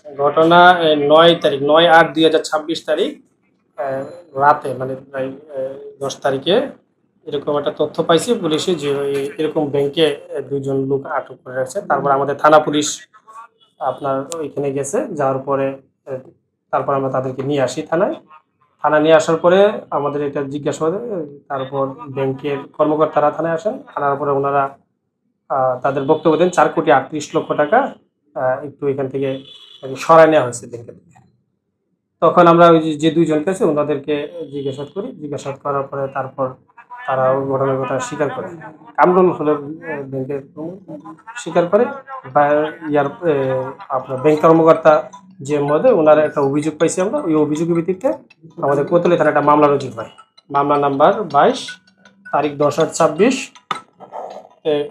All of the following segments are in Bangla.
ঘটনা ৯ তারিখ ৯/৮/২০২৬ তারিখ রাতে মানে প্রায় ১০ তারিখে এরকম একটা তথ্য পাইছি পুলিশে যে এরকম ব্যাংকে ২ জন লোক আটক করে রাখছে। তারপর আমাদের থানা পুলিশ আপনার ওইখানে গেছে। যাওয়ার পরে তারপর আমরা তাদেরকে নিয়ে আসি থানায়। থানায় নিয়ে আসার পরে আমাদের এটা জিজ্ঞাসাবাদে তারপর ব্যাংকের কর্মকর্তারা থানায় আসেন। আনার পরে ওনারা তাদের বক্তব্য দেন ৪,৩৮,০০,০০০ টাকা একটু এখান থেকে সরায় নেওয়া হয়েছে ব্যাংকের থেকে। তখন আমরা ওই যে ২ জনকে আছে ওনাদেরকে জিজ্ঞাসাবাদ করি। জিজ্ঞাসাবাদ করার পরে তারপর তারা ওই ঘটনার কথা স্বীকার করে। কামরুল হলো ব্যাংকের স্বীকার করে বা আপনার ব্যাংক কর্মকর্তা যে মহোদয় ওনার একটা অভিযোগ পাইছি আমরা। ওই অভিযোগের ভিত্তিতে আমাদের কোতোয়ালি থানায় একটা মামলা রুজু হয়। মামলা নাম্বার ২২ তারিখ ১০/৮/২৬।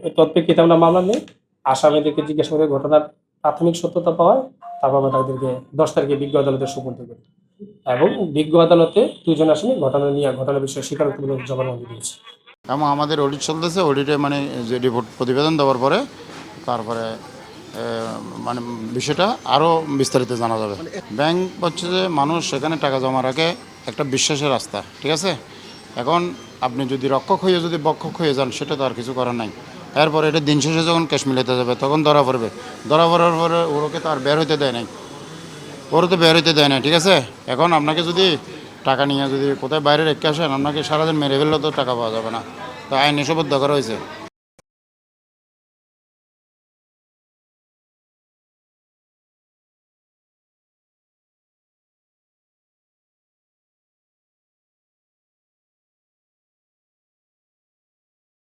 এই তৎপ্রেক্ষিতে আমরা মামলা নিই। আসামিদেরকে জিজ্ঞাসা করে ঘটনার প্রাথমিক সত্যতা পাওয়ায় তারপর আমরা তাদেরকে ১০ তারিখে বিজ্ঞ আদালতে সোপর্দ করি এবং বিজ্ঞ আদালতে ২ জন আসামি ঘটনার বিষয়ে স্বীকারোক্তিমূলক জবানবন্দি দিয়েছে। এবং আমাদের অডিট চলতেছে। অডিটে মানে যে রিপোর্ট প্রতিবেদন দেওয়ার পরে তারপরে মানে বিষয়টা আরও বিস্তারিত জানা যাবে। ব্যাংক হচ্ছে যে মানুষ সেখানে টাকা জমা রাখে একটা বিশ্বাসের রাস্তা, ঠিক আছে। এখন আপনি যদি রক্ষক হয়ে যদি বক্ষক হয়ে যান সেটা তো আর কিছু করার নাই। এরপরে এটা দিন শেষে যখন ক্যাশ মিলাতে যাবে তখন ধরা পড়বে। ধরা পড়ার পরে ওরকে তো আর বের হইতে দেয় নাই, ওরও তো বের হইতে দেয় না, ঠিক আছে। এখন আপনাকে যদি টাকা নিয়ে যদি কোথায় বাইরে রেখে আসেন আপনাকে সারাদিন মেরে ফেললেও তো টাকা পাওয়া যাবে না। তো আইন এসব করা হয়েছে।